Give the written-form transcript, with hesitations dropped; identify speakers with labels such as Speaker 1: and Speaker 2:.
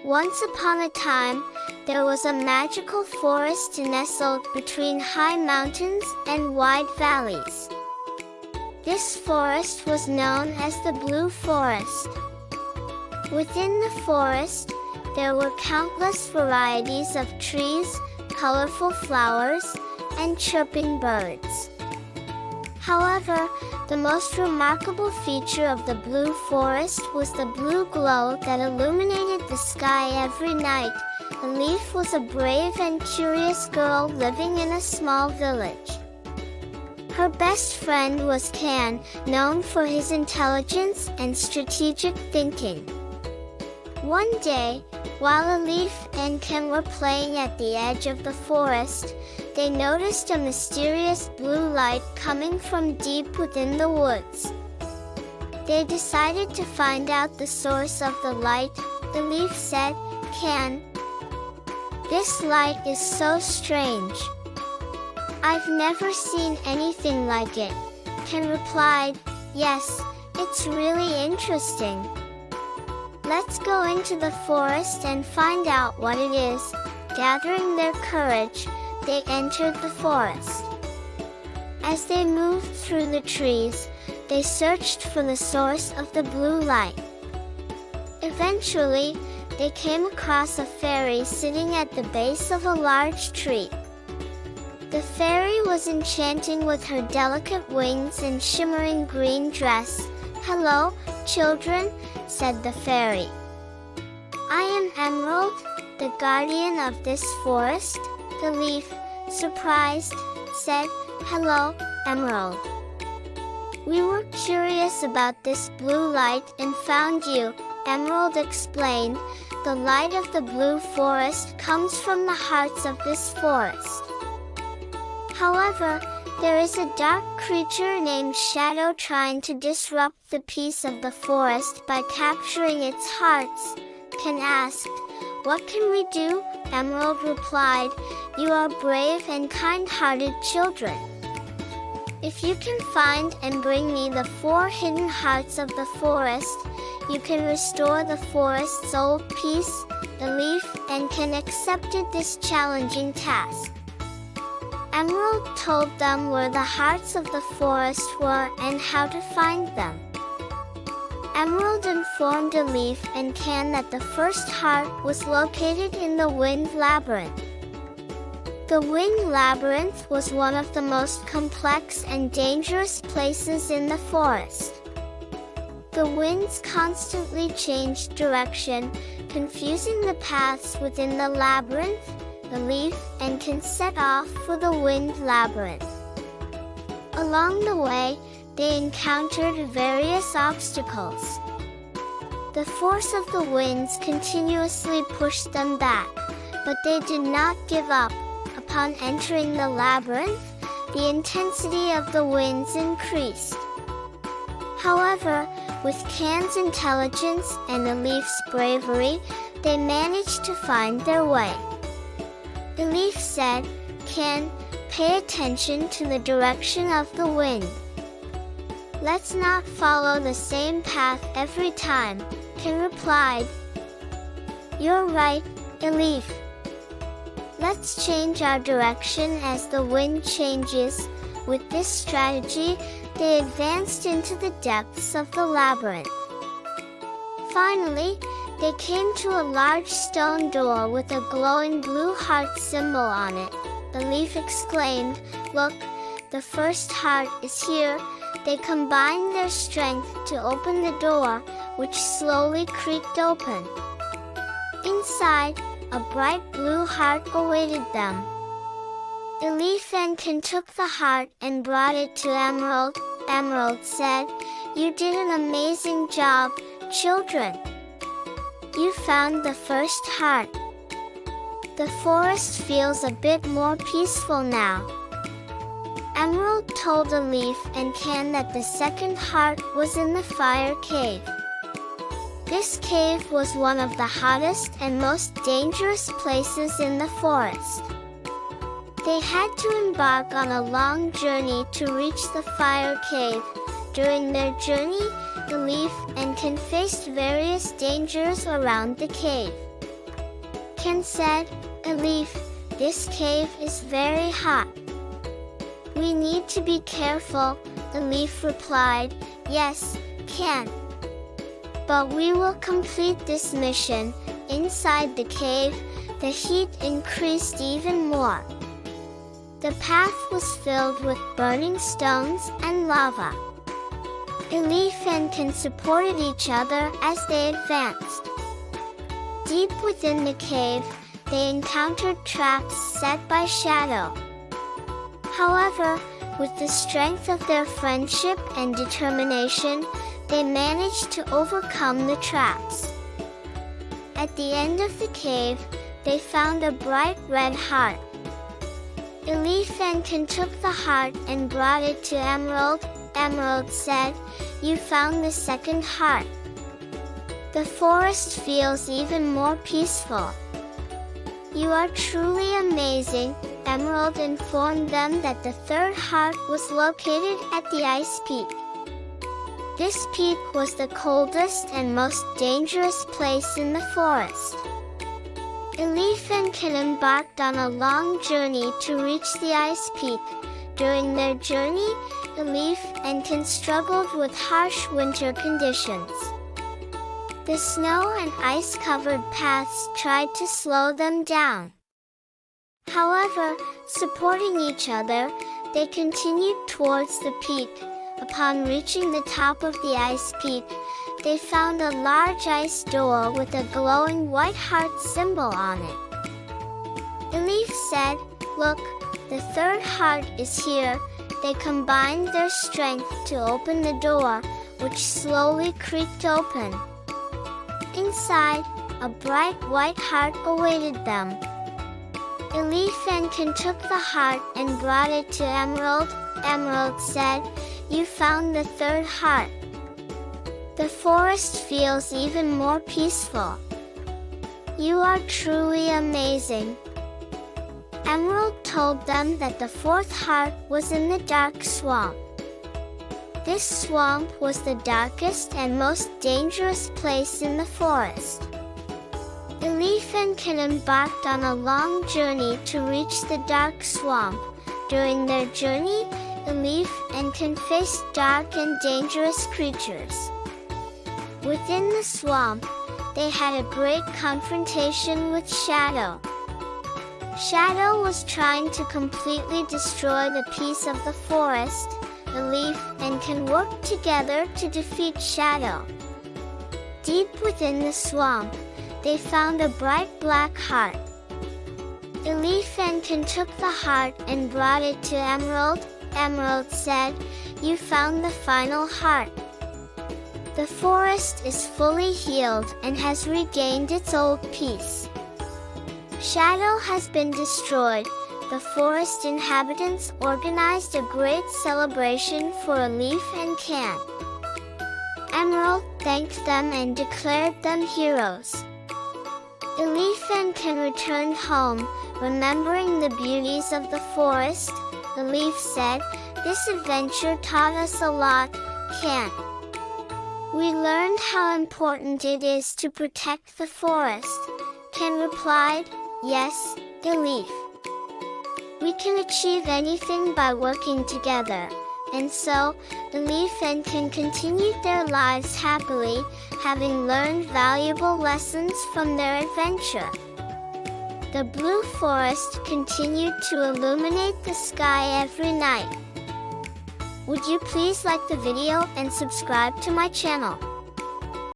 Speaker 1: Once upon a time, there was a magical forest nestled between high mountains and wide valleys. This forest was known as the Blue Forest. Within the forest, there were countless varieties of trees, colorful flowers, and chirping birds. However, the most remarkable feature of the Blue Forest was the blue glow that illuminated the sky every night. Elif was a brave and curious girl living in a small village. Her best friend was Can, known for his intelligence and strategic thinking. One day, while Elif and Can were playing at the edge of the forest, they noticed a mysterious blue light coming from deep within the woods. They decided to find out the source of the light. Elif said, "Can, this light is so strange. I've never seen anything like it." Can replied, "Yes, it's really interesting. Let's go into the forest and find out what it is." Gathering their courage, they entered the forest. As they moved through the trees, they searched for the source of the blue light. Eventually, they came across a fairy sitting at the base of a large tree. The fairy was enchanting with her delicate wings and shimmering green dress. "Hello, children," said the fairy. "I am Emerald, the guardian of this forest." The leaf, surprised, said, "Hello, Emerald. We were curious about this blue light and found you." Emerald explained, "The light of the Blue Forest comes from the hearts of this forest. However, there is a dark creature named Shadow trying to disrupt the peace of the forest by capturing its hearts." Can asked, "What can we do?" Emerald replied, "You are brave and kind-hearted children. If you can find and bring me the 4 hidden hearts of the forest, you can restore the forest's old peace." Elif and Can accepted this challenging task. Emerald told them where the hearts of the forest were and how to find them. Emerald informed Elif and Can that the first heart was located in the Wind Labyrinth. The Wind Labyrinth was one of the most complex and dangerous places in the forest. The winds constantly changed direction, confusing the paths within the labyrinth. Elif and Can set off for the Wind Labyrinth. Along the way, they encountered various obstacles. The force of the winds continuously pushed them back, but they did not give up. Upon entering the labyrinth, the intensity of the winds increased. However, with Can's intelligence and Elif's bravery, they managed to find their way. Elif said, "Can, pay attention to the direction of the wind. Let's not follow the same path every time." Can replied, "You're right, Elif. Let's change our direction as the wind changes." With this strategy, they advanced into the depths of the labyrinth. Finally, they came to a large stone door with a glowing blue heart symbol on it. Elif exclaimed, "Look, the first heart is here." They combined their strength to open the door, which slowly creaked open. Inside, a bright blue heart awaited them. Elif and Can took the heart and brought it to Emerald. Emerald said, "You did an amazing job, children. You found the first heart. The forest feels a bit more peaceful now." Emerald told Elif and Can that the second heart was in the fire cave. This cave was one of the hottest and most dangerous places in the forest. They had to embark on a long journey to reach the fire cave. During their journey, Elif and Can faced various dangers around the cave. Can said, "Elif, this cave is very hot. We need to be careful." Elif replied, "Yes, Can. But we will complete this mission." Inside the cave, the heat increased even more. The path was filled with burning stones and lava. Elif and Can supported each other as they advanced. Deep within the cave, they encountered traps set by Shadow. However, with the strength of their friendship and determination, they managed to overcome the traps. At the end of the cave, they found a bright red heart. Elif and Can took the heart and brought it to Emerald. Emerald said, "You found the second heart. The forest feels even more peaceful. You are truly amazing." Emerald informed them that the third heart was located at the ice peak. This peak was the coldest and most dangerous place in the forest. Elif and Can embarked on a long journey to reach the ice peak. During their journey, Elif and Can struggled with harsh winter conditions. The snow and ice-covered paths tried to slow them down. However, supporting each other, they continued towards the peak. Upon reaching the top of the ice peak, they found a large ice door with a glowing white heart symbol on it. Elif said, "Look, the third heart is here." They combined their strength to open the door, which slowly creaked open. Inside, a bright white heart awaited them. Elif and Can took the heart and brought it to Emerald. Emerald said, "You found the third heart. The forest feels even more peaceful. You are truly amazing." Emerald told them that the fourth heart was in the dark swamp. This swamp was the darkest and most dangerous place in the forest. Elif and Can embarked on a long journey to reach the dark swamp. During their journey, Elif and Can faced dark and dangerous creatures. Within the swamp, they had a great confrontation with Shadow. Shadow was trying to completely destroy the piece of the forest. Elif and Can worked together to defeat Shadow. Deep within the swamp, they found a bright black heart. Elif and Can took the heart and brought it to Emerald. Emerald said, "You found the final heart. The forest is fully healed and has regained its old peace. Shadow has been destroyed." The forest inhabitants organized a great celebration for Elif and Can. Emerald thanked them and declared them heroes. Elif and Can returned home, remembering the beauties of the forest. Elif said, "This adventure taught us a lot, Can. We learned how important it is to protect the forest." Can replied, "Yes, Elif. We can achieve anything by working together." And so, Elif and Can continued their lives happily, having learned valuable lessons from their adventure. The blue forest continued to illuminate the sky every night. Would you please like the video and subscribe to my channel?